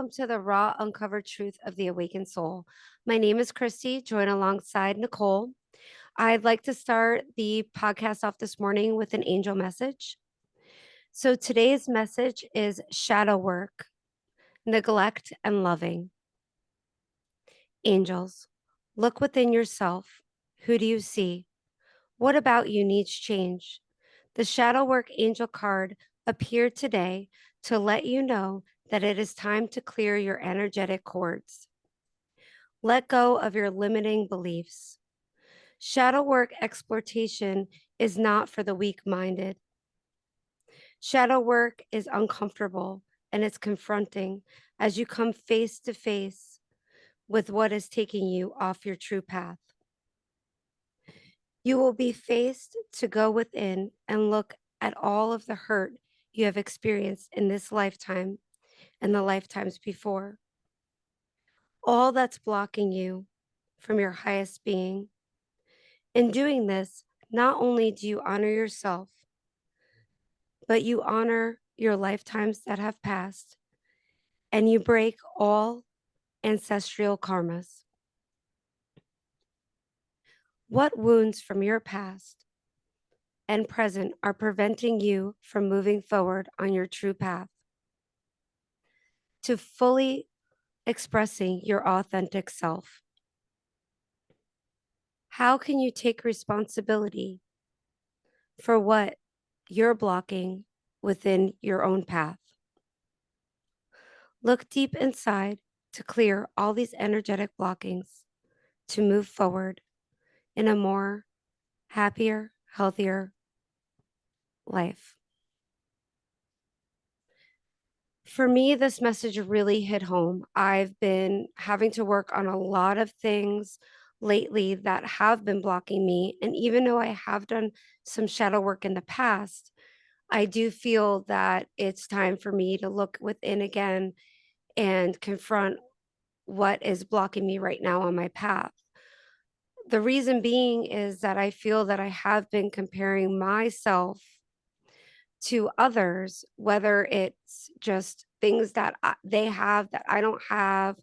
welcome to the Raw Uncovered Truth of the Awakened Soul. My name is Kristi, joined alongside Nicole. I'd like to start the podcast off this morning with an angel message. So today's message is shadow work, neglect, and loving. Angels, look within yourself. Who do you see? What about you needs change? The shadow work angel card appeared today to let you know that it is time to clear your energetic cords. Let go of your limiting beliefs. Shadow work exploitation is not for the weak minded. Shadow work is uncomfortable and it's confronting as you come face to face with what is taking you off your true path. You will be faced to go within and look at all of the hurt you have experienced in this lifetime and the lifetimes before. All that's blocking you from your highest being. In doing this, not only do you honor yourself, but you honor your lifetimes that have passed and you break all ancestral karmas. What wounds from your past and present are preventing you from moving forward on your true path to fully expressing your authentic self? How can you take responsibility for what you're blocking within your own path? Look deep inside to clear all these energetic blockings to move forward in a more happier, healthier life. For me, this message really hit home. I've been having to work on a lot of things lately that have been blocking me. And even though I have done some shadow work in the past, I do feel that it's time for me to look within again and confront what is blocking me right now on my path. The reason being is that I feel that I have been comparing myself to others, whether it's just things that they have that I don't have,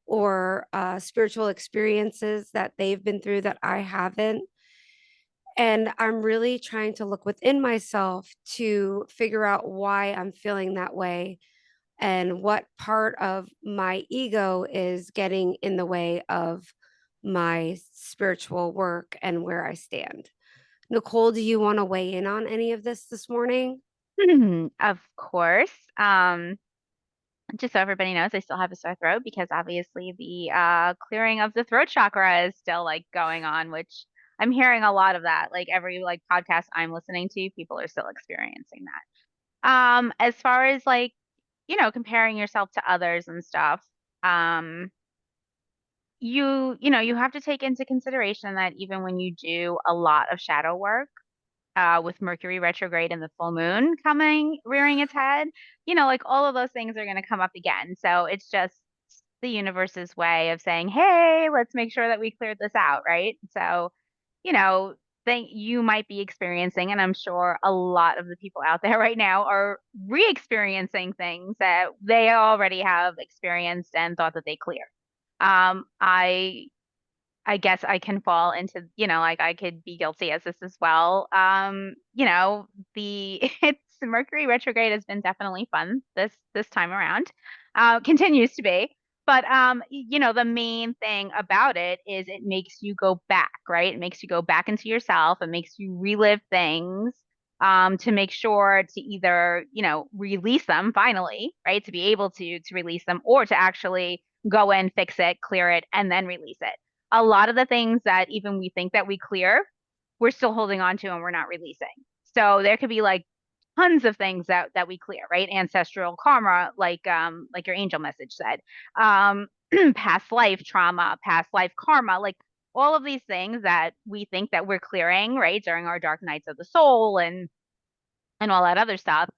or spiritual experiences that they've been through that I haven't. And I'm really trying to look within myself to figure out why I'm feeling that way and what part of my ego is getting in the way of my spiritual work and where I stand. Nicole, do you want to weigh in on any of this morning? Of course. Just so everybody knows, I still have a sore throat because obviously the clearing of the throat chakra is still like going on, which I'm hearing a lot of that. Like every like podcast I'm listening to, people are still experiencing that. As far as like, comparing yourself to others and stuff, um, you have to take into consideration that even when you do a lot of shadow work, with Mercury retrograde and the full moon coming, rearing its head, like all of those things are going to come up again. So it's just the universe's way of saying, hey, let's make sure that we cleared this out, right? So, you know, think you might be experiencing, and I'm sure a lot of the people out there right now are re-experiencing things that they already have experienced and thought that they cleared. I guess I can fall into, like I could be guilty as this as well. The it's Mercury retrograde has been definitely fun this time around. Continues to be. But the main thing about it is it makes you go back, right? It makes you go back into yourself. It makes you relive things to make sure to either, release them finally, right? To be able to release them or to actually go in, fix it, clear it, and then release it. A lot of the things that even we think that we clear, we're still holding on to and we're not releasing. So there could be like tons of things that we clear, right? Ancestral karma, like your angel message said, past life trauma, past life karma, like all of these things that we think that we're clearing, right, during our dark nights of the soul and all that other stuff,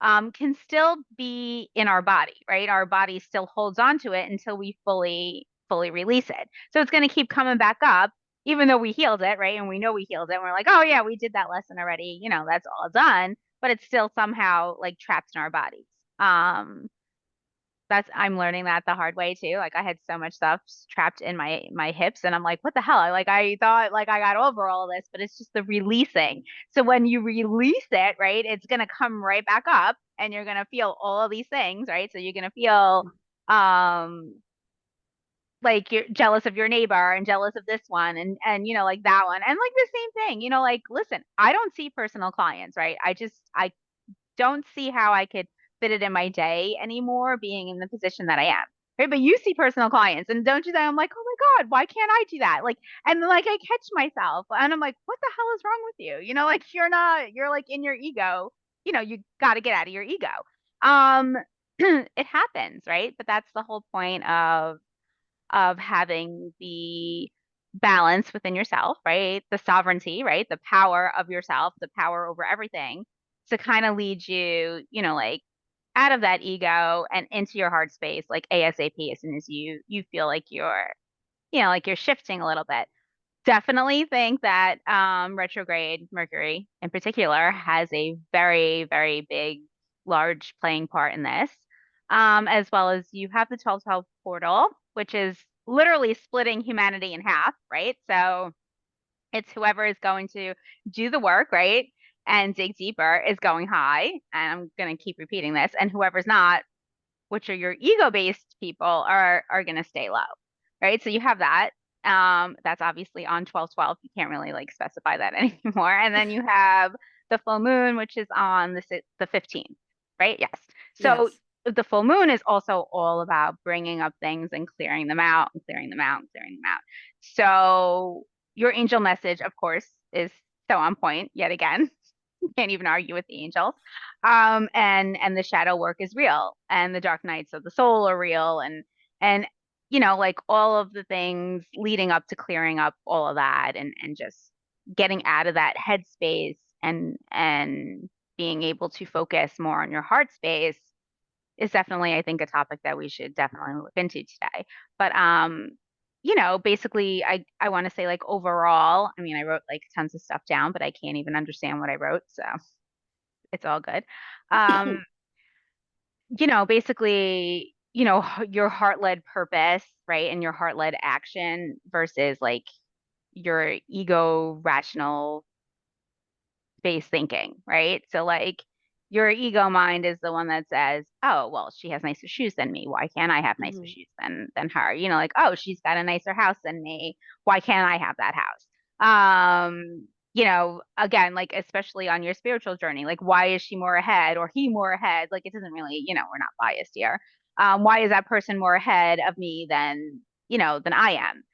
can still be in our body, right? Our body still holds on to it until we fully release it. So it's going to keep coming back up, even though we healed it, right? And we know we healed it. And we're like, oh yeah, we did that lesson already. That's all done. But it's still somehow like trapped in our bodies. Um, I'm learning that the hard way too. Like I had so much stuff trapped in my hips and I'm like, what the hell? I thought like I got over all of this, but it's just the releasing. So when you release it, right, it's gonna come right back up and you're gonna feel all of these things, right? So you're gonna feel um like you're jealous of your neighbor and jealous of this one and like that one. And like the same thing, like listen, I don't see personal clients, right? I don't see how I could fit it in my day anymore being in the position that I am. Right. But you see personal clients and don't you think I'm like, oh my God, why can't I do that? Like, and then like I catch myself and I'm like, what the hell is wrong with you? Like you're like in your ego, you got to get out of your ego. Um, it happens, right? But that's the whole point of having the balance within yourself, right? The sovereignty, right? The power of yourself, the power over everything to kind of lead you, like out of that ego and into your heart space, like ASAP, as soon as you feel like like you're shifting a little bit. Definitely think that retrograde Mercury in particular has a very, very big, large playing part in this. As well as you have the 1212 portal, which is literally splitting humanity in half, right? So it's whoever is going to do the work, right? And dig deeper is going high. And I'm going to keep repeating this. And whoever's not, which are your ego-based people, are going to stay low, right? So you have that. That's obviously on 12/12. You can't really like specify that anymore. And then you have the full moon, which is on the 15th, right? Yes. So Yes. the full moon is also all about bringing up things and clearing them out and clearing them out and clearing them out. So your angel message, of course, is so on point yet again. Can't even argue with the angels. And the shadow work is real, and the dark nights of the soul are real, and like all of the things leading up to clearing up all of that, and just getting out of that headspace and being able to focus more on your heart space is definitely, I think, a topic that we should definitely look into today. But basically I want to say like overall, I mean, I wrote like tons of stuff down, but I can't even understand what I wrote, so it's all good. Um, basically, your heart-led purpose, right? And your heart-led action versus like your ego rational based thinking, right? So like your ego mind is the one that says, "Oh, well, she has nicer shoes than me. Why can't I have nicer Mhm. shoes than her?" Like, "Oh, she's got a nicer house than me. Why can't I have that house?" Again, like especially on your spiritual journey, like why is she more ahead or he more ahead? Like it doesn't really, we're not biased here. Why is that person more ahead of me than I am?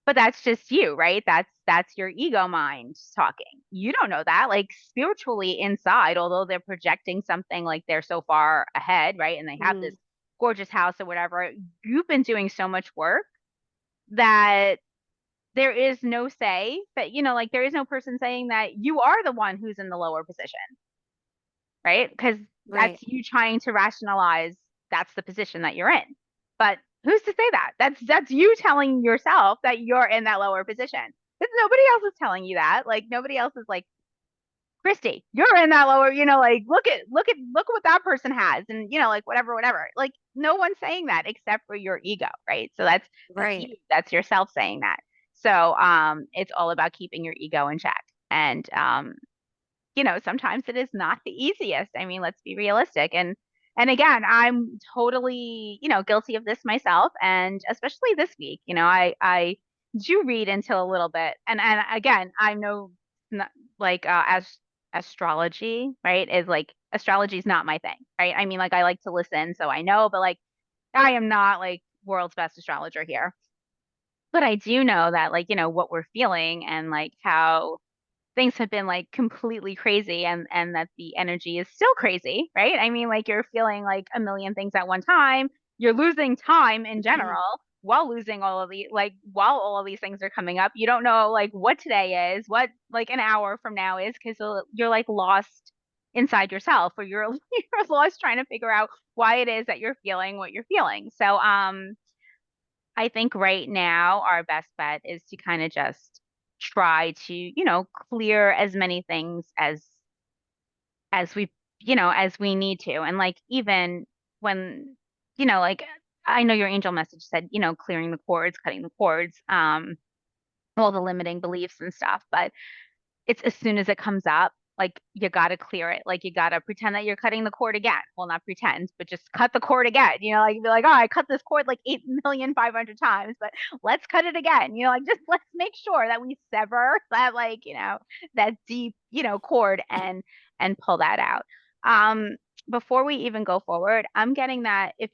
But that's just you, right? That's your ego mind talking. You don't know that. Like spiritually inside, although they're projecting something like they're so far ahead, right? And they have this Mhm. gorgeous house or whatever, you've been doing so much work that there is no say that, like there is no person saying that you are the one who's in the lower position, right? Because Right. that's you trying to rationalize that's the position that you're in. But who's to say that? That's you telling yourself that you're in that lower position. Because nobody else is telling you that. Like nobody else is like, Kristi, you're in that lower, like look what that person has and like whatever, whatever. Like no one's saying that except for your ego, right? So that's Right. you. That's yourself saying that. So it's all about keeping your ego in check. And sometimes it is not the easiest. I mean, let's be realistic. And again, I'm totally, guilty of this myself. And especially this week, I do read into a little bit. And again, I know not, like as astrology, right, is like astrology is not my thing, right? I mean, like I like to listen, so I know, but like I am not like world's best astrologer here. But I do know that like, what we're feeling and like how things have been like completely crazy and that the energy is still crazy, right? I mean, like you're feeling like a million things at one time. You're losing time in general while losing all of the like while all of these things are coming up. You don't know like what today is, what like an hour from now is because you're like lost inside yourself or you're you're lost trying to figure out why it is that you're feeling what you're feeling. So I think right now our best bet is to kind of just try to, clear as many things as we, as we need to. And like even when, like I know your angel message said, clearing the cords, cutting the cords, all the limiting beliefs and stuff, but it's as soon as it comes up, like you got to clear it. Like you got to pretend that you're cutting the cord again. Well, not pretend, but just cut the cord again. Like be like, oh, I cut this cord like 8,500,000 times, but let's cut it again. Like just let's make sure that we sever that, like, that deep, cord, and pull that out. Um, Before we even go forward, I'm getting that if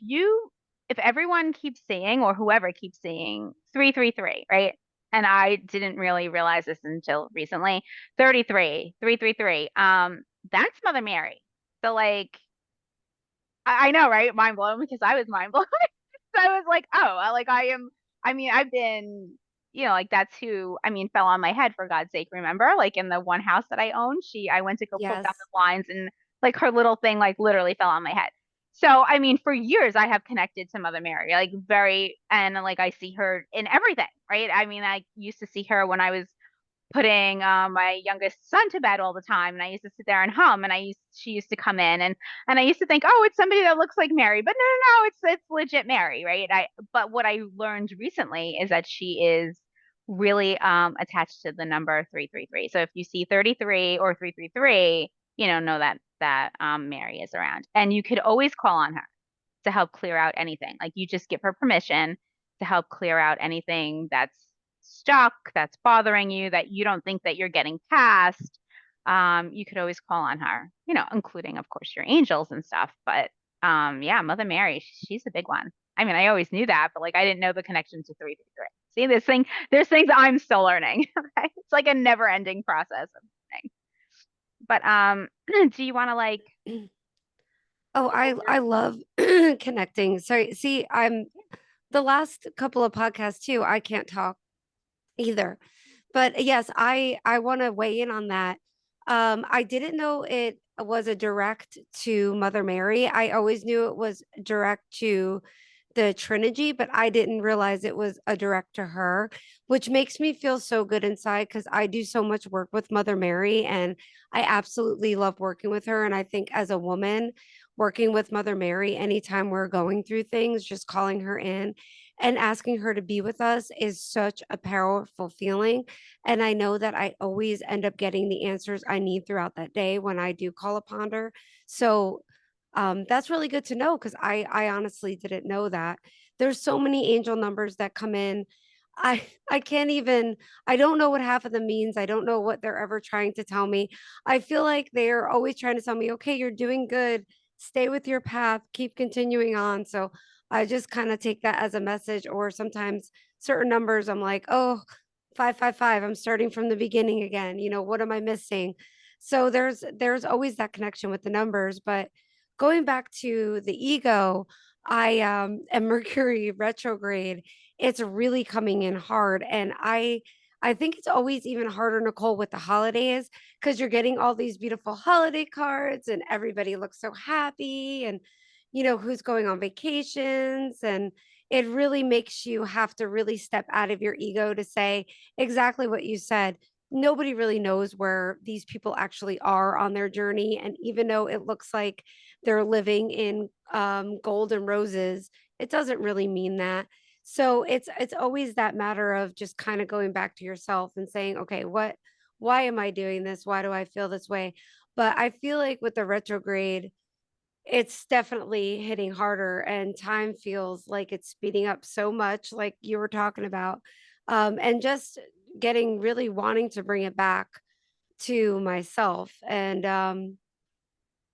everyone keeps saying, or whoever keeps saying 333, right? And I didn't really realize this until recently. 33, 333. That's Mother Mary. So like I know, right? Mind blown, because I was mind blown. So I was like, oh, like I mean, I've been, like that's who, I mean, fell on my head, for God's sake. Remember, like in the one house that I owned, I went to go pull down the Yes. blinds, and like her little thing like literally fell on my head. So I mean, for years I have connected to Mother Mary, like very, and like I see her in everything, right? I mean, I used to see her when I was putting my youngest son to bed all the time, and I used to sit there and hum, and she used to come in, and I used to think, oh, it's somebody that looks like Mary, but no, it's legit Mary, right? But what I learned recently is that she is really attached to the number 333. So if you see 33 or 333, know that Mary is around, and you could always call on her to help clear out anything. Like you just give her permission to help clear out anything that's stuck, that's bothering you, that you don't think that you're getting past. You could always call on her, including, of course, your angels and stuff. But yeah, Mother Mary, she's a big one. I mean, I always knew that, but like I didn't know the connection to 333. See, there's things I'm still learning. Okay? It's like a never-ending process of learning. But do you want to like Oh, go over? I love connecting. Sorry. See, I'm the last couple of podcasts too. I can't talk either. But yes, I want to weigh in on that. I didn't know it was a direct to Mother Mary. I always knew it was direct to the Trinity, but I didn't realize it was a direct to her, which makes me feel so good inside because I do so much work with Mother Mary and I absolutely love working with her. And I think as a woman, working with Mother Mary, anytime we're going through things, just calling her in and asking her to be with us is such a powerful feeling. And I know that I always end up getting the answers I need throughout that day when I do call upon her. So that's really good to know because I honestly didn't know that. There's so many angel numbers that come in. I can't even I don't know what half of them means. I don't know what they're ever trying to tell me. I feel like they're always trying to tell me, okay, you're doing good. Stay with your path, keep continuing on. So I just kind of take that as a message, or sometimes certain numbers, I'm like, oh, 555, I'm starting from the beginning again. What am I missing? So there's always that connection with the numbers. But going back to the ego, I am Mercury retrograde. It's really coming in hard. And I think it's always even harder, Nicole, with the holidays because you're getting all these beautiful holiday cards and everybody looks so happy and who's going on vacations, and it really makes you have to really step out of your ego to say exactly what you said. Nobody really knows where these people actually are on their journey, and even though it looks like they're living in gold and roses, it doesn't really mean that. So it's always that matter of just kind of going back to yourself and saying, okay, why am I doing this? Why do I feel this way? But I feel like with the retrograde, it's definitely hitting harder and time feels like it's speeding up so much, like you were talking about. And just getting really wanting to bring it back to myself and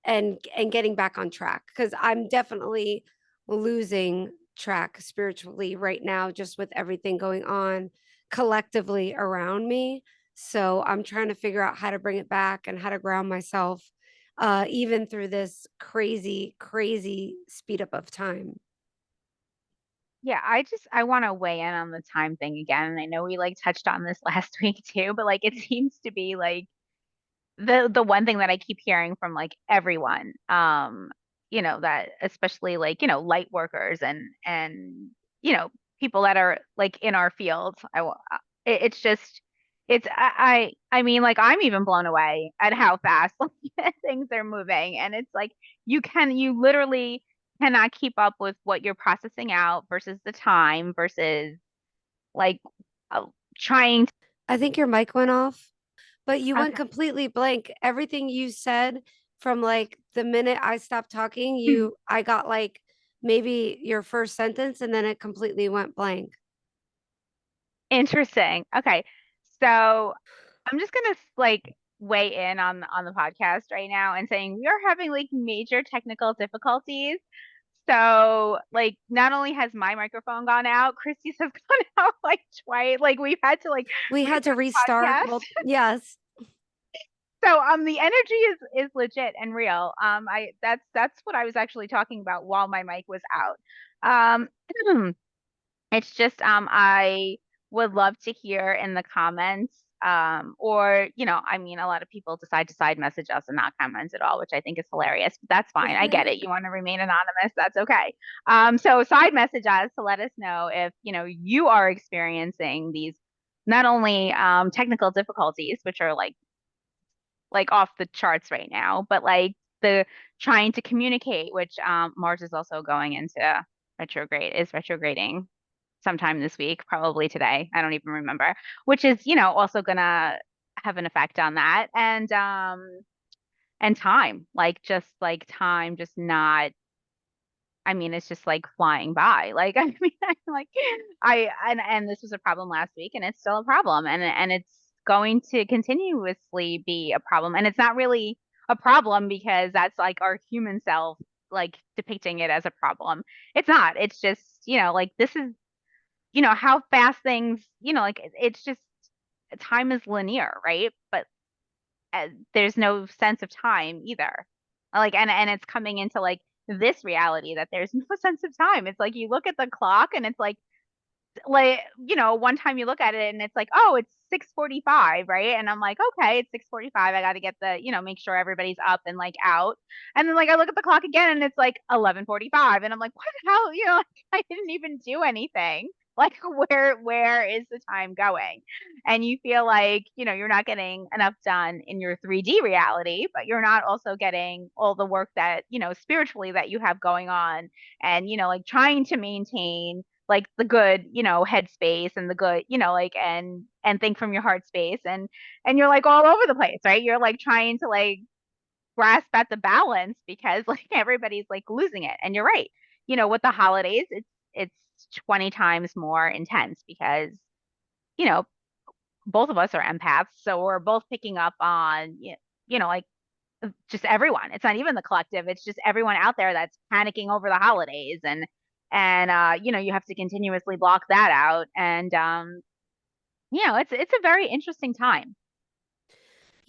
getting back on track because I'm definitely losing track spiritually right now, just with everything going on collectively around me. So I'm trying to figure out how to bring it back and how to ground myself, even through this crazy, crazy speed up of time. Yeah, I want to weigh in on the time thing again. And I know we like touched on this last week too, but like it seems to be like the one thing that I keep hearing from like everyone, that especially like, light workers and people that are like in our field. It's just I mean like I'm even blown away at how fast like things are moving, and it's like you literally cannot keep up with what you're processing out versus the time versus like uh, trying to, I think your mic went off, but you went okay. completely blank. Everything you said from like the minute I stopped talking, I got like maybe your first sentence and then it completely went blank. Interesting. Okay. So I'm just gonna like weigh in on the podcast right now and saying we are having like major technical difficulties. So like not only has my microphone gone out, Kristi's has gone out like twice. Like we've had to like We had to restart the restart. podcast. Well, yes, So the energy is legit and real. I that's what I was actually talking about while my mic was out. Um It's just I would love to hear in the comments or I mean a lot of people decide to side message us and not comment at all, which I think is hilarious. But that's fine. I get it. You want to remain anonymous, that's okay. So side message us to let us know if, you are experiencing these not only technical difficulties, which are like off the charts right now, but like the trying to communicate, which Mars is also going into retrograding sometime this week, probably today. I don't even remember, which is, also gonna have an effect on that. And time, like time just not, I mean, it's just like flying by. Like, I mean, I'm like and this was a problem last week and it's still a problem and it's going to continuously be a problem. And it's not really a problem because that's like our human self like depicting it as a problem. It's not. It's just, like this is how fast things, like it's just time is linear, right? But there's no sense of time either. Like, and it's coming into like this reality that there's no sense of time. It's like you look at the clock and it's like one time you look at it and it's like, oh, it's 6:45, right? And I'm like, okay, it's 6:45. I got to get the, make sure everybody's up and like out. And then like I look at the clock again and it's like 11:45 and I'm like, what the hell? Like, I didn't even do anything. Like where is the time going? And you feel like, you're not getting enough done in your 3D reality, but you're not also getting all the work that, spiritually that you have going on and, like trying to maintain like the good, headspace and the good, like and think from your heart space and you're like all over the place, right? You're like trying to like grasp at the balance because like everybody's like losing it. And you're right. With the holidays, it's 20 times more intense because, you know, both of us are empaths, so we're both picking up on like just everyone. It's not even the collective. It's just everyone out there that's panicking over the holidays and you have to continuously block that out. And it's a very interesting time.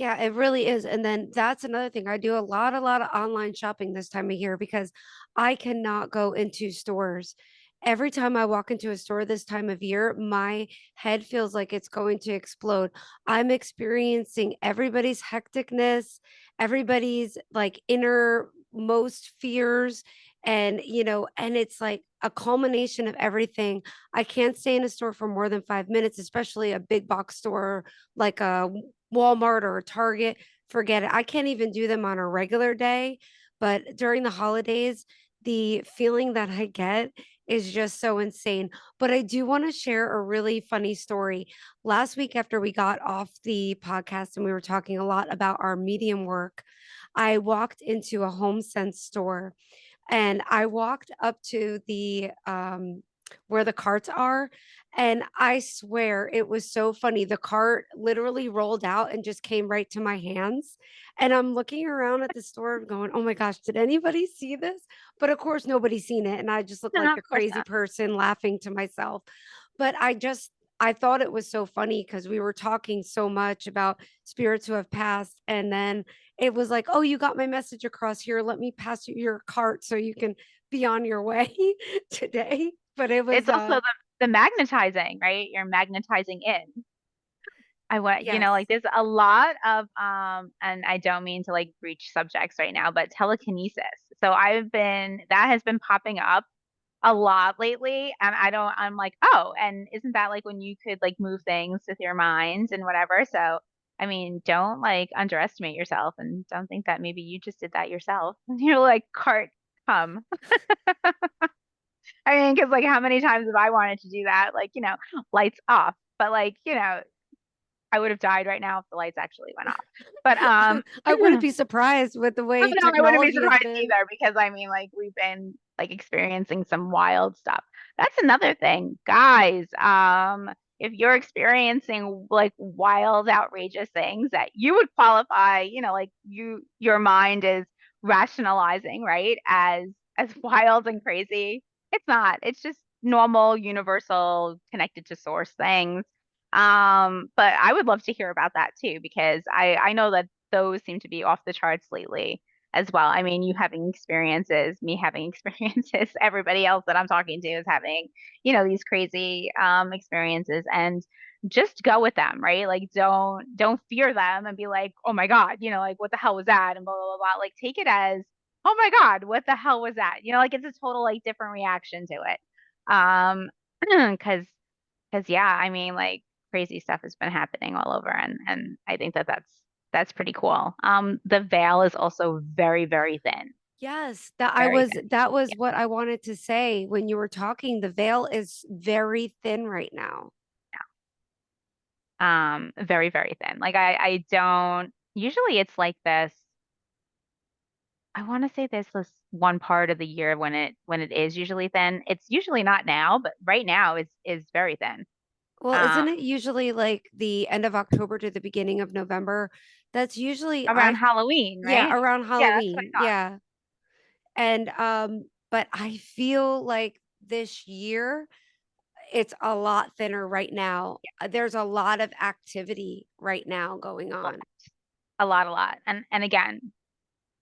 yeah, it really is. And then that's another thing. I do a lot of online shopping this time of year because I cannot go into stores. Every time I walk into a store this time of year, my head feels like it's going to explode. I'm experiencing everybody's hecticness, everybody's like innermost fears. And it's like a culmination of everything. I can't stay in a store for more than 5 minutes, especially a big box store like a Walmart or a Target, forget it. I can't even do them on a regular day, but during the holidays, the feeling that I get is just so insane. But I do want to share a really funny story. Last week, after we got off the podcast and we were talking a lot about our medium work, I walked into a home sense store and I walked up to the where the carts are, and I swear it was so funny. The cart literally rolled out and just came right to my hands. And I'm looking around at the store going, "Oh my gosh, did anybody see this?" But of course nobody's seen it, and I just look like No, of the course crazy not. person laughing to myself. But I thought it was so funny because we were talking so much about spirits who have passed. And then it was like, oh, you got my message across here. Let me pass you your cart so you can be on your way today. But it was, It's also the magnetizing, right? You're magnetizing in. I want, like yes. there's a lot of and I don't mean to like breach subjects right now, but telekinesis. So that has been popping up a lot lately and I'm like, oh, and isn't that like when you could like move things with your mind and whatever? So I mean, don't like underestimate yourself and don't think that maybe you just did that yourself. You're like cart. come. I mean, because like how many times have I wanted to do that? Like, lights off. But like, I would have died right now if the lights actually went off. But I wouldn't be surprised with the way no, I wouldn't be technology has surprised been. either because I mean, like we've been like experiencing some wild stuff. That's another thing, guys. If you're experiencing like wild, outrageous things that you would qualify, like your mind is rationalizing, right, as wild and crazy. It's not. It's just normal, universal, connected to source things. But I would love to hear about that too because I know that those seem to be off the charts lately as well. I mean, you having experiences, me having experiences, everybody else that I'm talking to is having, these crazy experiences and just go with them, right? Like don't fear them and be like, "Oh my God, like what the hell was that?" and blah blah blah. Blah. Like take it as, "Oh my God, what the hell was that?" Like it's a total like different reaction to it. Um, because yeah, I mean, like crazy stuff has been happening all over, and I think that that's pretty cool. The veil is also very, very thin, Yes, very thin. that was Yeah. what I wanted to say when you were talking. The veil is very thin right now. Very, very thin. Like I don't usually it's like this. I want to say there's this one part of the year when it is usually thin. It's usually not now, but right now is very thin. Well, Um, isn't it usually like the end of October to the beginning of November? That's usually Around Halloween, yeah, right? around Yeah, that's what Halloween. I thought. Yeah. And but I feel like this year it's a lot thinner right now. There's a lot of activity right now going Yeah, on, a lot. And again,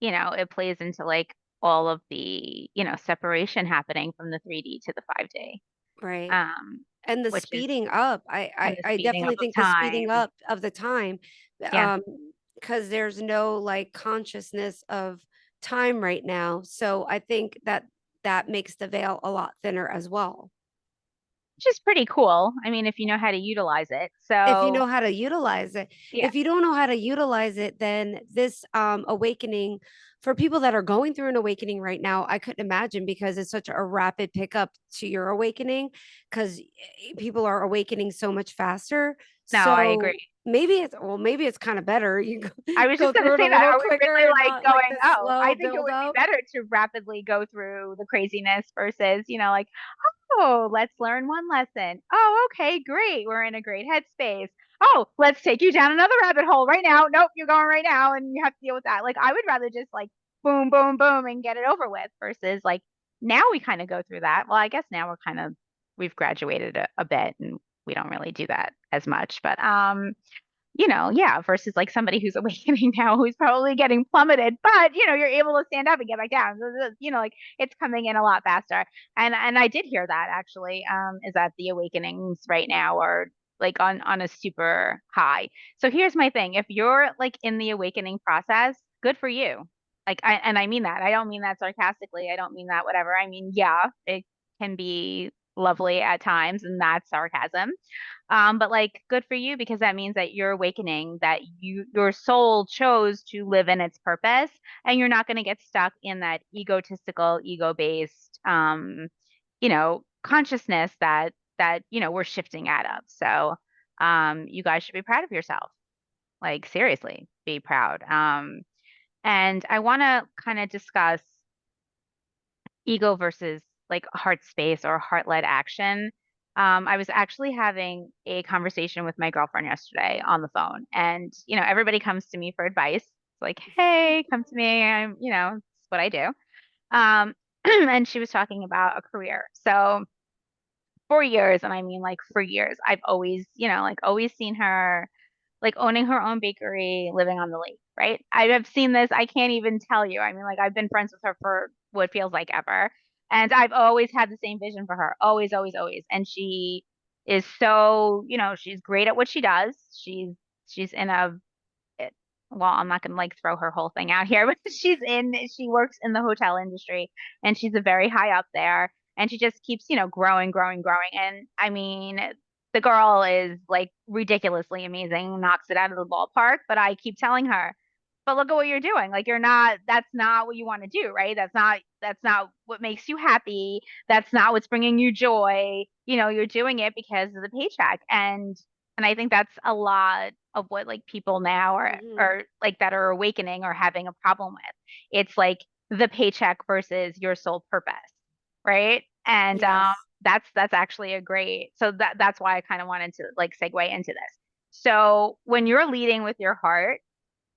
it plays into like all of the, separation happening from the 3D to the 5D. right? Um, And the which is speeding up, and the I speeding up definitely of think the speeding time. up of the time, Yeah. um, because there's no like consciousness of time right now. So I think that that makes the veil a lot thinner as well. Which is pretty cool. I mean, if you know how to utilize it. If you So know how to utilize it. yeah, If you don't know how to utilize it, then this awakening for people that are going through an awakening right now, I couldn't imagine because it's such a rapid pickup to your awakening because people are awakening so much faster. no, I So agree. maybe it's kind of better. You go, I was go just gonna through it a say that. little Are we quicker really and like not like going, this oh, I slow think it build would be up. better to rapidly go through the craziness versus, like, oh, let's learn one lesson. Oh, okay, great. We're in a great headspace. Oh, let's take you down another rabbit hole right now. Nope, you're going right now and you have to deal with that. Like, I would rather just like boom, boom, boom and get it over with versus like now we kind of go through that. Well, I guess now we've graduated a bit and we don't really do that as much. But yeah, versus like somebody who's awakening now who's probably getting plummeted, but you're able to stand up and get back down. Like it's coming in a lot faster. And I did hear that actually, is that the awakenings right now are like on a super high. So here's my thing. If you're like in the awakening process, good for you. Like and I mean that. I don't mean that sarcastically. I don't mean that whatever. I mean, yeah, it can be lovely at times, and that's sarcasm. But like good for you because that means that you're awakening, that your soul chose to live in its purpose, and you're not going to get stuck in that egotistical, ego-based, consciousness that we're shifting out of. So, you guys should be proud of yourself. Like seriously, be proud. And I want to kind of discuss ego versus like heart space or heart-led action. I was actually having a conversation with my girlfriend yesterday on the phone, and everybody comes to me for advice. It's like, hey, come to me. It's what I do. And she was talking about a career. So for years, and I mean like for years, I've always, like always seen her like owning her own bakery, living on the lake, right? I have seen this. I can't even tell you. I mean, like I've been friends with her for what feels like ever. And I've always had the same vision for her. Always, always, always. And she is so, she's great at what she does. She's in a it, well, I'm not gonna like throw her whole thing out here, but she works in the hotel industry and she's a very high up there and she just keeps, growing, growing, growing. And I mean, the girl is like ridiculously amazing, knocks it out of the ballpark, but I keep telling her, but look at what you're doing. Like that's not what you want to do, right? That's not That's not what makes you happy. That's not what's bringing you joy. You're doing it because of the paycheck. And I think that's a lot of what like people now Hmm. are like that are awakening or having a problem with. It's like the paycheck versus your sole purpose, right? And Yes. that's actually a great, so that's why I kind of wanted to like segue into this. So when you're leading with your heart,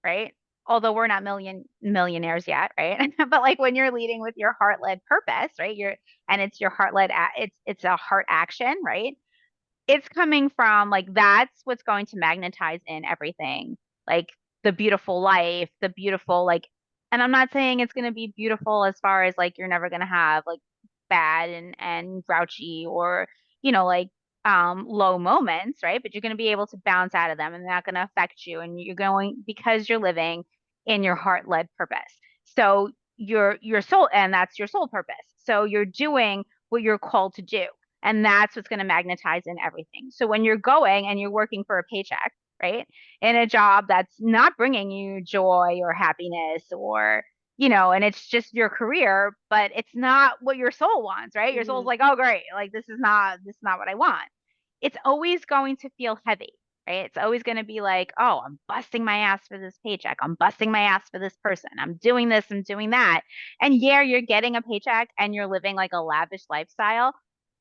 right? Although we're not millionaires yet, right? But like when you're leading with your heart-led purpose, right? And it's your heart-led it's a heart action, right? It's coming from like that's what's going to magnetize in everything. Like the beautiful life, the beautiful like, and I'm not saying it's going to be beautiful as far as like you're never going to have like bad and grouchy or like low moments, right? But you're going to be able to bounce out of them and they're not going to affect you, and you're going because you're living in your heart-led purpose. So your soul, and that's your soul purpose. So you're doing what you're called to do, and that's what's going to magnetize in everything. So when you're going and you're working for a paycheck, right, in a job that's not bringing you joy or happiness or, and it's just your career, but it's not what your soul wants, right? Your soul's Hmm. like, oh, great. Like, this is not what I want. It's always going to feel heavy, right? It's always going to be like, oh, I'm busting my ass for this paycheck. I'm busting my ass for this person. I'm doing this. I'm doing that. And yeah, you're getting a paycheck and you're living like a lavish lifestyle,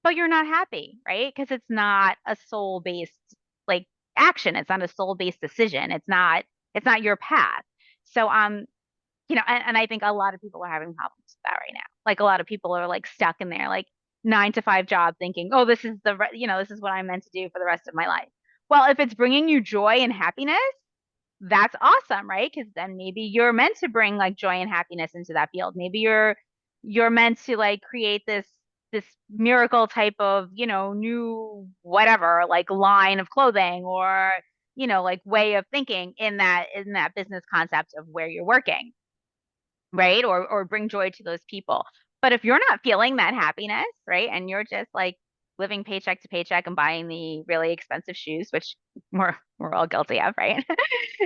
but you're not happy, right? Because it's not a soul-based like action. It's not a soul-based decision. It's not your path. So and I think a lot of people are having problems with that right now. Like a lot of people are like stuck in their like 9 to 5 job thinking, oh, this is what I'm meant to do for the rest of my life. Well, if it's bringing you joy and happiness, that's awesome, right? Because then maybe you're meant to bring like joy and happiness into that field. Maybe you're meant to like create this miracle type of, new whatever, like line of clothing or, like way of thinking in that business concept of where you're working, right? Or bring joy to those people. But if you're not feeling that happiness, right, and you're just like living paycheck to paycheck and buying the really expensive shoes, which we're all guilty of, right?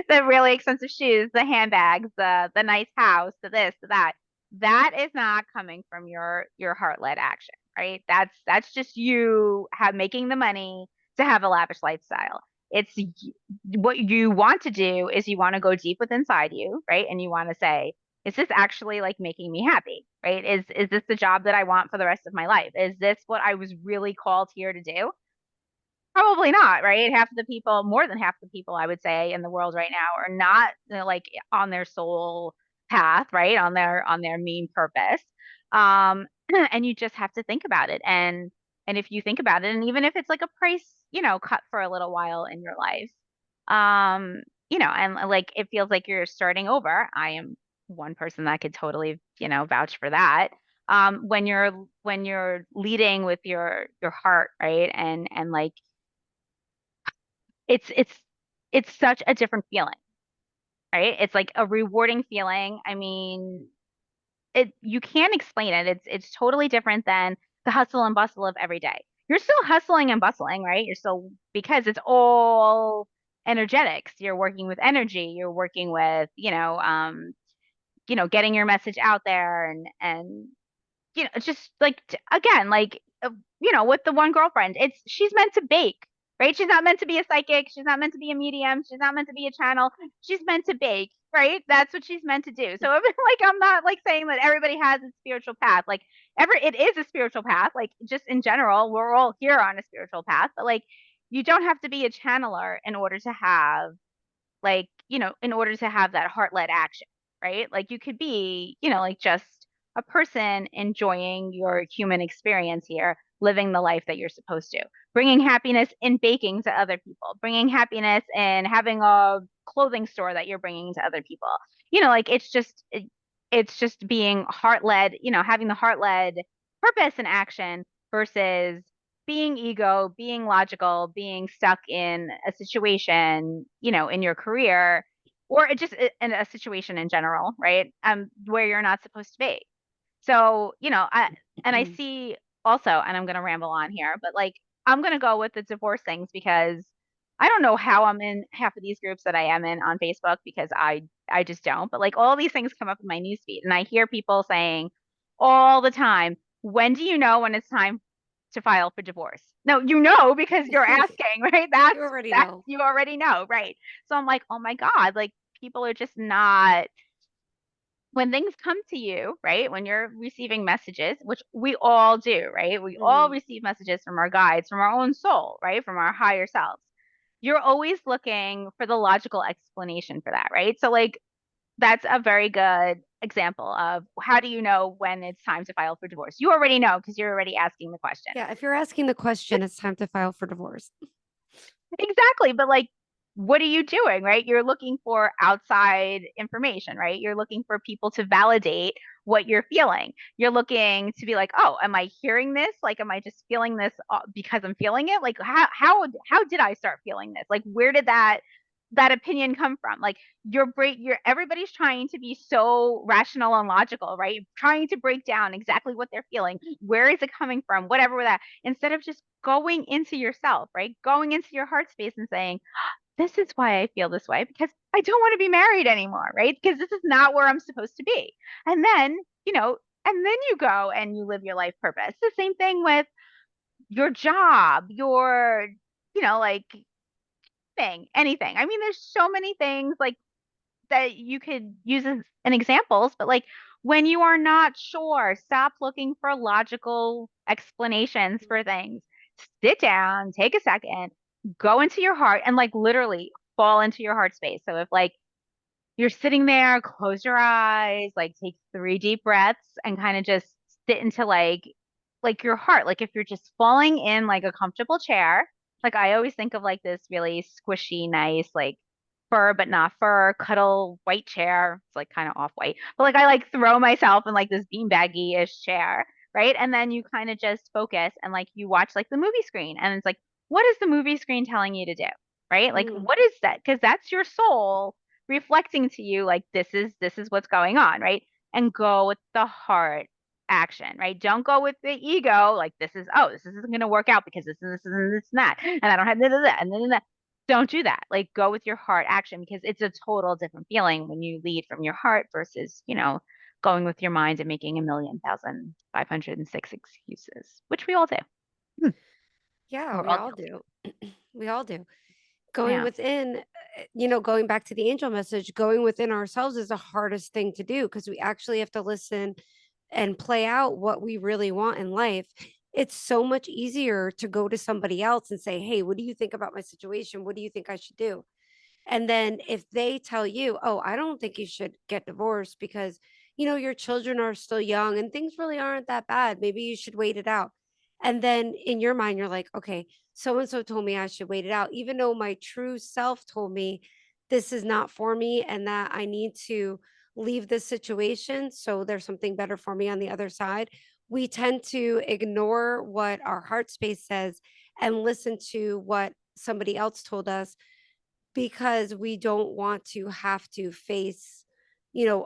The really expensive shoes, the handbags, the nice house, the this, the that. That is not coming from your heart-led action, right? That's just you have making the money to have a lavish lifestyle. What you want to do is you want to go deep within inside you, right? And you want to say, is this actually like making me happy, right? Is this the job that I want for the rest of my life? Is this what I was really called here to do? Probably not, right? Half of the people, more than half the people, I would say, in the world right now are not like on their soul path, right? On their main purpose. Um, and you just have to think about it. And if you think about it, and even if it's like a price, cut for a little while in your life, and like it feels like you're starting over. I am one person that could totally, vouch for that. When you're leading with your heart, right? And like it's it's it's such a different feeling, right? It's like a rewarding feeling. I mean, you can't explain it. It's totally different than the hustle and bustle of every day. You're still hustling and bustling, right? You're still, because it's all energetics. You're working with energy. You're working with, getting your message out there and it's just like again, like with the one girlfriend, she's meant to bake, right? She's not meant to be a psychic. She's not meant to be a medium. She's not meant to be a channel. She's meant to bake, right? That's what she's meant to do. So like I'm not like saying that everybody has a spiritual path. Like it is a spiritual path. Like just in general, we're all here on a spiritual path, but like you don't have to be a channeler in order to have like, in order to have that heart-led action, right? Like you could be, like just a person enjoying your human experience here, living the life that you're supposed to, bringing happiness in baking to other people, bringing happiness in having a clothing store that you're bringing to other people. Like it's just being heart-led, having the heart-led purpose and action versus being ego, being logical, being stuck in a situation, in your career or just in a situation in general, right? Where you're not supposed to be. So, I see also, and I'm going to ramble on here, but like I'm going to go with the divorce things because I don't know how I'm in half of these groups that I am in on Facebook because I just don't. But like all these things come up in my newsfeed and I hear people saying, all the time. When do you know when it's time to file for divorce? No, you know because you're asking, right? You already That's know. you already know, right? So I'm like, oh my God, like people are just not when things come to you, right? When you're receiving messages, which we all do, right? We all Hmm. receive messages from our guides, from our own soul, right? From our higher selves. You're always looking for the logical explanation for that, right? So like that's a very good example of how do you know when it's time to file for divorce? You already know because you're already asking the question. Yeah, if you're asking the question, it's time to file for divorce. Exactly. But like, what are you doing, right? You're looking for outside information, right? You're looking for people to validate what you're feeling. You're looking to be like, oh, am I hearing this? Like, am I just feeling this because I'm feeling it? Like, how did I start feeling this? Like, where did that opinion come from? Like, you're everybody's trying to be so rational and logical, right? Trying to break down exactly what they're feeling. Where is it coming from? Whatever that instead of just going into yourself, right? Going into your heart space and saying, this is why I feel this way because I don't want to be married anymore, right? Because this is not where I'm supposed to be. And then, and then you go and you live your life purpose. The same thing with your job, like anything. I mean, there's so many things like that you could use as an examples, but like when you are not sure, stop looking for logical explanations for things. Sit down, take a second, go into your heart and like literally fall into your heart space. So if like you're sitting there, close your eyes, like take 3 deep breaths and kind of just sit into like your heart. Like if you're just falling in like a comfortable chair, like I always think of like this really squishy, nice, like fur but not fur, cuddle white chair. It's like kind of off white. But like I like throw myself in like this beanbaggy-ish chair, right? And then you kind of just focus and like you watch like the movie screen and it's like, what is the movie screen telling you to do? Right? Like Mm. what is that? Because that's your soul reflecting to you like this is what's going on, right? And go with the heart action, right? Don't go with the ego, like this isn't gonna work out because this and this and that, and I don't have that and then that. Don't do that. Like go with your heart action because it's a total different feeling when you lead from your heart versus, going with your mind and making 1,000,506 excuses, which we all do. Hmm. Yeah, We're we all all guilty. do. We all do. Going Yeah. within, going back to the angel message, going within ourselves is the hardest thing to do because we actually have to listen and play out what we really want in life. It's so much easier to go to somebody else and say, hey, what do you think about my situation? What do you think I should do? And then if they tell you, oh, I don't think you should get divorced because, your children are still young and things really aren't that bad. Maybe you should wait it out. And then in your mind, you're like, okay, so and so told me I should wait it out, even though my true self told me this is not for me and that I need to leave this situation. So there's something better for me on the other side. We tend to ignore what our heart space says and listen to what somebody else told us because we don't want to have to face,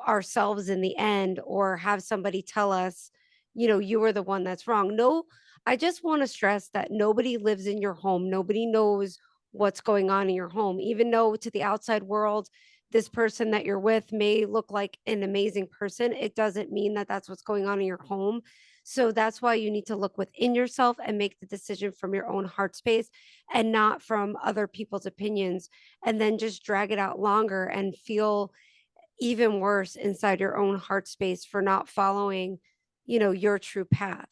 ourselves in the end or have somebody tell us, you were the one that's wrong. No, I just want to stress that nobody lives in your home. Nobody knows what's going on in your home, even though to the outside world, this person that you're with may look like an amazing person. It doesn't mean that that's what's going on in your home. So that's why you need to look within yourself and make the decision from your own heart space and not from other people's opinions and then just drag it out longer and feel even worse inside your own heart space for not following, your true path.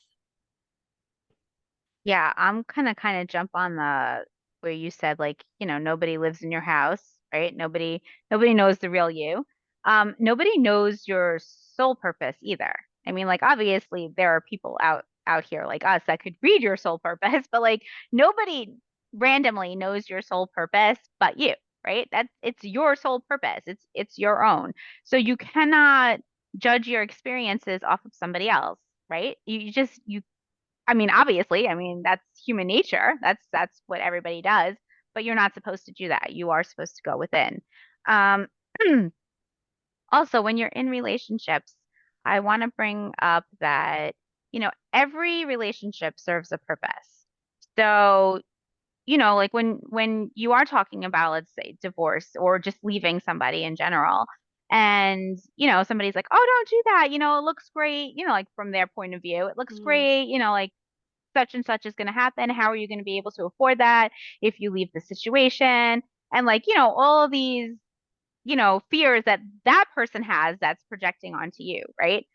Yeah, I'm kind of jump on the where you said like, nobody lives in your house, right? Nobody knows the real you. Nobody knows your soul purpose either. I mean, like obviously there are people out here like us that could read your soul purpose, but like nobody randomly knows your soul purpose but you, right? It's your soul purpose. It's your own. So you cannot judge your experiences off of somebody else, right? You I mean, obviously, I mean, that's human nature. That's what everybody does, but you're not supposed to do that. You are supposed to go within. Um, also, when you're in relationships, I want to bring up that, every relationship serves a purpose. So, like when you are talking about, let's say, divorce or just leaving somebody in general, And, somebody's like, oh, don't do that. It looks great. Like from their point of view, it looks Mhm. great. Like such and such is going to happen. How are you going to be able to afford that if you leave the situation? And like, all of these, fears that that person has that's projecting onto you, right?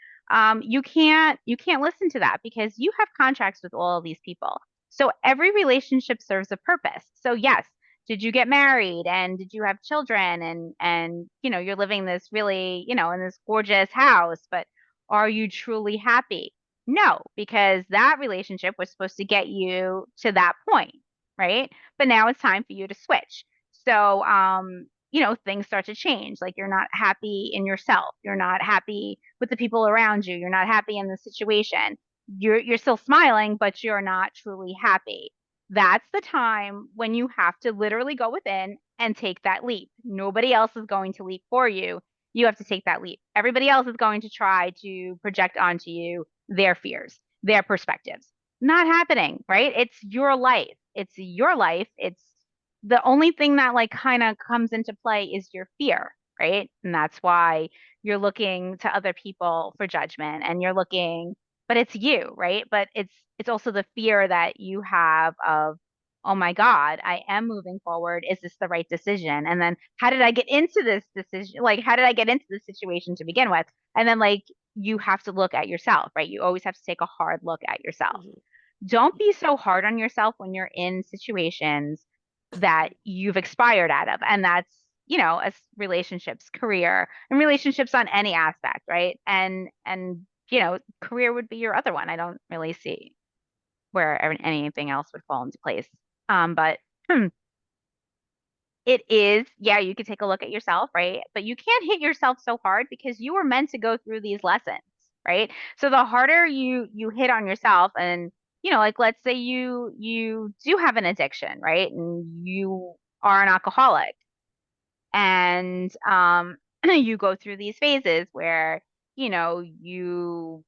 You can't listen to that because you have contracts with all of these people. So every relationship serves a purpose. So yes, did you get married and did you have children and you're living this really, in this gorgeous house, but are you truly happy? No, because that relationship was supposed to get you to that point, right? But now it's time for you to switch. So, things start to change. Like you're not happy in yourself. You're not happy with the people around you. You're not happy in the situation. You're still smiling, but you're not truly happy. That's the time when you have to literally go within and take that leap. Nobody else is going to leap for you. You have to take that leap. Everybody else is going to try to project onto you their fears, their perspectives. Not happening, right? It's your life. It's your life. It's the only thing that like kind of comes into play is your fear, right? And that's why you're looking to other people for judgment and you're looking, but it's you, right? But it's also the fear that you have of, oh my God, I am moving forward. Is this the right decision? And then how did I get into this decision? Like, how did I get into this situation to begin with? And then like you have to look at yourself, right? You always have to take a hard look at yourself. Mhm. Don't be so hard on yourself when you're in situations that you've expired out of. And that's, as relationships, career, and relationships on any aspect, right? And career would be your other one. I don't really see where anything else would fall into place. But it is, yeah, you could take a look at yourself, right? But you can't hit yourself so hard because you were meant to go through these lessons, right? So the harder you hit on yourself and like let's say you do have an addiction, right? And you are an alcoholic and you go through these phases where, you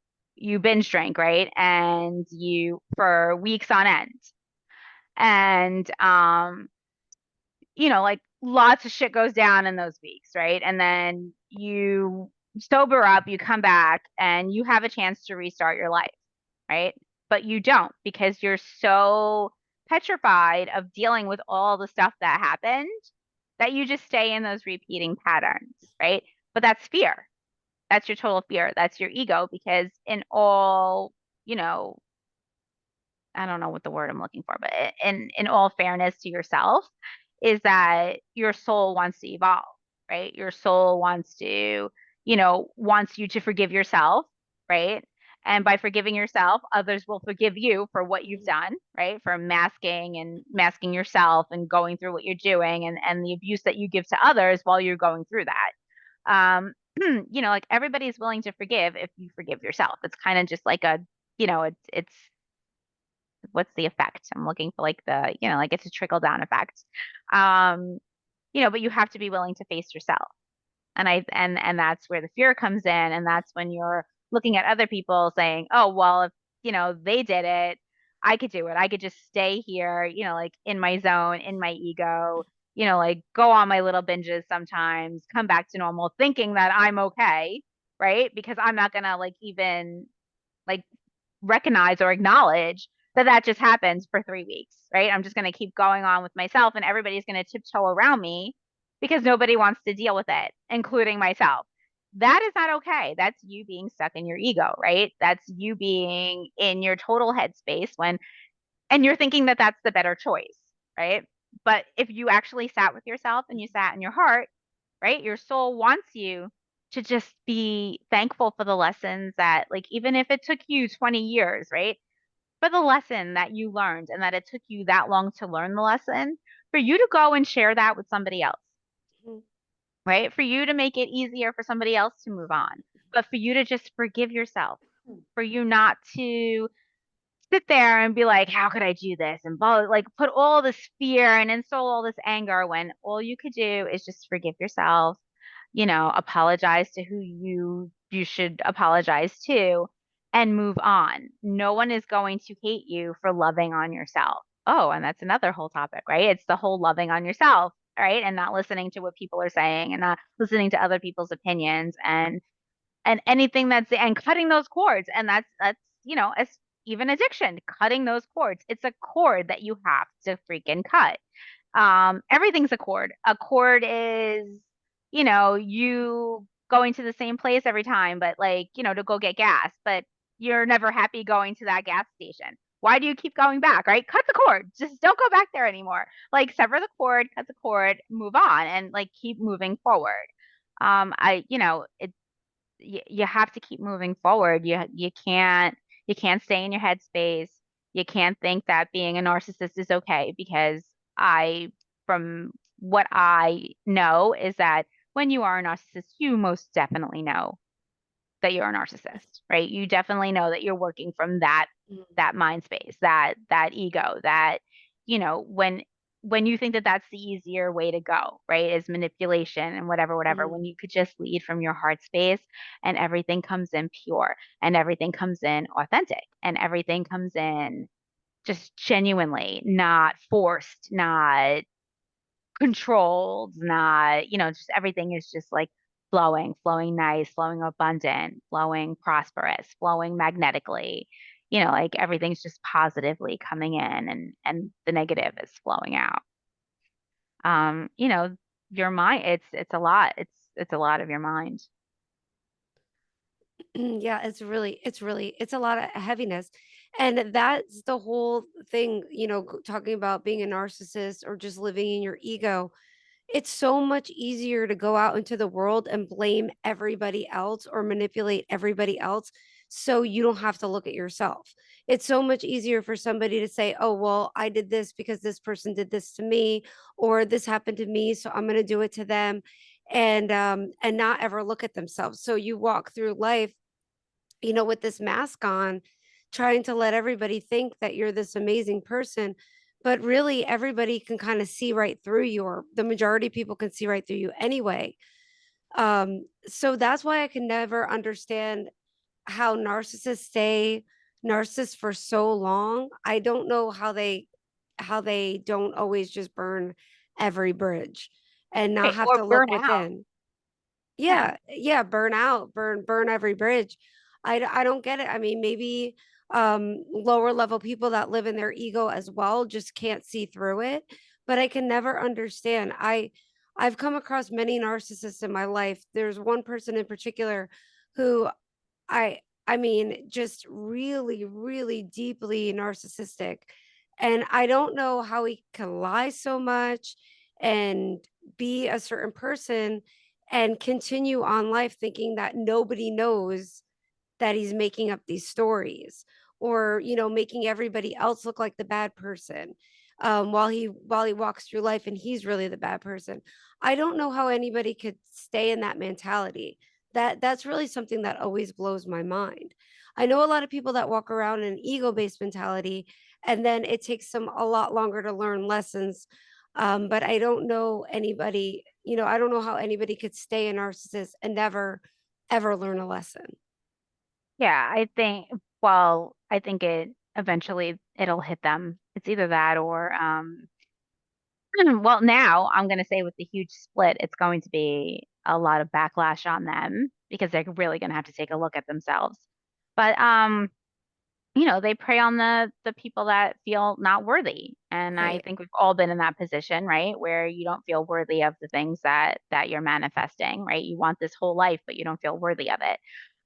binge drink, right? And you for weeks on end. And like lots of shit goes down in those weeks, right? And then you sober up, you come back, and you have a chance to restart your life, right? But you don't because you're so petrified of dealing with all the stuff that happened that you just stay in those repeating patterns, right? But that's fear. That's your total fear. That's your ego because in all, you know, I don't know what the word I'm looking for, but in all fairness to yourself, is that your soul wants to evolve, right? Your soul wants to, wants you to forgive yourself, right? And by forgiving yourself, others will forgive you for what you've Mhm. done, right? For masking yourself and going through what you're doing and the abuse that you give to others while you're going through that. Like everybody's willing to forgive if you forgive yourself. It's kind of just like it's what's the effect? I'm looking for like like it's a trickle down effect. Um, but you have to be willing to face yourself. And that's where the fear comes in. And that's when you're looking at other people saying, oh, well, if, they did it, I could do it. I could just stay here, like in my zone, in my ego, like go on my little binges sometimes, come back to normal, thinking that I'm okay, right? Because I'm not gonna like even like recognize or acknowledge that that just happened for 3 weeks, right? I'm just going to keep going on with myself and everybody's going to tiptoe around me because nobody wants to deal with it, including myself. That is not okay. That's you being stuck in your ego, right? That's you being in your total headspace and you're thinking that that's the better choice, right? But if you actually sat with yourself and you sat in your heart, right? Your soul wants you to just be thankful for the lessons that, like, even if it took you 20 years, right? For the lesson that you learned and that it took you that long to learn the lesson, for you to go and share that with somebody else, Mhm. right? For you to make it easier for somebody else to move on, but for you to just forgive yourself, for you not to sit there and be like, how could I do this? And like put all this fear and install all this anger when all you could do is just forgive yourself, apologize to who you should apologize to and move on. No one is going to hate you for loving on yourself. Oh, and that's another whole topic, right? It's the whole loving on yourself. right? And not listening to what people are saying and not listening to other people's opinions and anything that's and cutting those cords. And that's, as even addiction, cutting those cords. It's a cord that you have to freaking cut. Everything's a cord. A cord is, you going to the same place every time, but like, to go get gas, but you're never happy going to that gas station. Why do you keep going back, right? Cut the cord. Just don't go back there anymore. Like sever the cord, cut the cord, move on, and like keep moving forward. It you have to keep moving forward. You can't stay in your headspace. You can't think that being a narcissist is okay because I from what I know is that when you are a narcissist, you most definitely know that you're a narcissist, right? You definitely know that you're working from that mind space, that ego, that when you think that that's the easier way to go, right? Is manipulation and whatever, whatever, Mhm. when you could just lead from your heart space and everything comes in pure and everything comes in authentic and everything comes in just genuinely, not forced, not controlled, not, just everything is just like flowing nice, flowing abundant, flowing prosperous, flowing magnetically. Like everything's just positively coming in and the negative is flowing out. Um, you know, your mind, it's a lot. It's a lot of your mind. Yeah, it's a lot of heaviness. And that's the whole thing, talking about being a narcissist or just living in your ego. It's so much easier to go out into the world and blame everybody else or manipulate everybody else so you don't have to look at yourself. It's so much easier for somebody to say, "Oh, well, I did this because this person did this to me or this happened to me, so I'm going to do it to them." And not ever look at themselves. So you walk through life, with this mask on, trying to let everybody think that you're this amazing person. But really, everybody can kind of see right through you, or the majority of people can see right through you anyway. So that's why I can never understand how narcissists stay narcissists for so long. I don't know how they don't always just burn every bridge and not Right. have Or to look burn out. within. Yeah. Yeah, burn out, burn every bridge. I don't get it. I mean, maybe lower level people that live in their ego as well just can't see through it, but I can never understand. I've come across many narcissists in my life. There's one person in particular who I mean, just really, really deeply narcissistic. And I don't know how he can lie so much and be a certain person and continue on life thinking that nobody knows that he's making up these stories, or making everybody else look like the bad person, while he walks through life and he's really the bad person. I don't know how anybody could stay in that mentality. That's really something that always blows my mind. I know a lot of people that walk around in an ego based mentality, and then it takes them a lot longer to learn lessons. But I don't know anybody, I don't know how anybody could stay a narcissist and never ever learn a lesson. Yeah, I think it eventually it'll hit them. It's either that or well, now I'm going to say with the huge split, it's going to be a lot of backlash on them because they're really going to have to take a look at themselves. But they prey on the people that feel not worthy. And I Right. think we've all been in that position, right? Where you don't feel worthy of the things that you're manifesting, right? You want this whole life, but you don't feel worthy of it.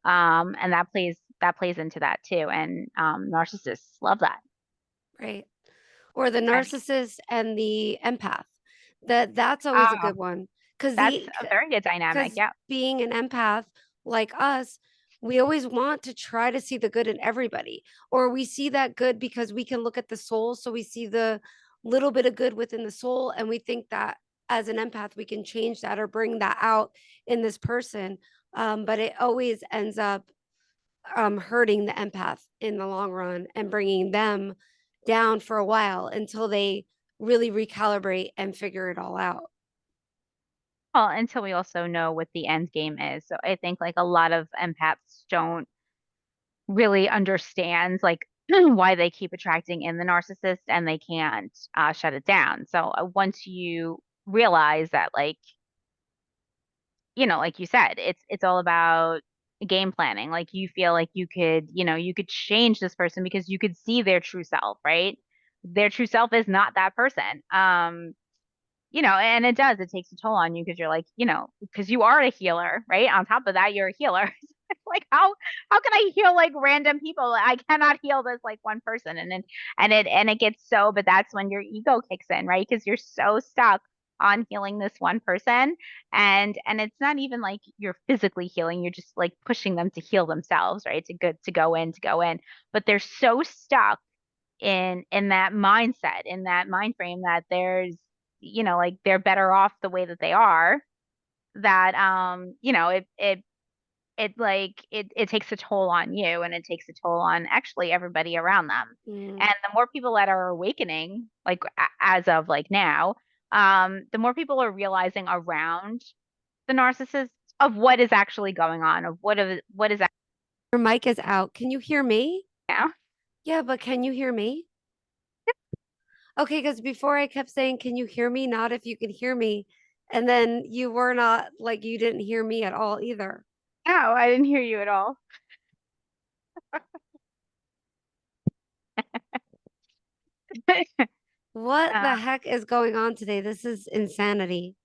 And that plays into that too. And narcissists love that. Right. Or the And narcissist and the empath. That's always a oh, good one. Cause that's the a very good dynamic. because Yeah. being an empath like us, we always want to try to see the good in everybody. Or we see that good because we can look at the soul. So we see the little bit of good within the soul. And we think that as an empath, we can change that or bring that out in this person. But it always ends up hurting the empath in the long run and bringing them down for a while until they really recalibrate and figure it all out. Well, until we also know what the end game is. So I think like a lot of empaths don't really understand like why they keep attracting in the narcissist and they can't shut it down. So once you realize that like, like you said, it's all about game planning. Like you feel like you could, you could change this person because you could see their true self, right? Their true self is not that person. And it does, it takes a toll on you because you're like, because you are a healer, right? On top of that, you're a healer. Like how can I heal like random people? I cannot heal this like one person. And it gets so, but that's when your ego kicks in, right? Because you're so stuck on healing this one person. And it's not even like you're physically healing, you're just like pushing them to heal themselves, right? To go in, to go in. But they're so stuck in that mindset, in that mind frame that there's, like they're better off the way that they are, that it takes a toll on you, and it takes a toll on actually everybody around them. Mm. And the more people that are awakening, like as of like now, the more people are realizing around the narcissist of what is actually going on, of what is actually Your mic is out. Can you hear me? now. Yeah, but can you hear me? Okay, because before I kept saying, can you hear me? Not if you can hear me. And then you were not like you didn't hear me at all either. No, I didn't hear you at all. What the Uh, heck is going on today? This is insanity.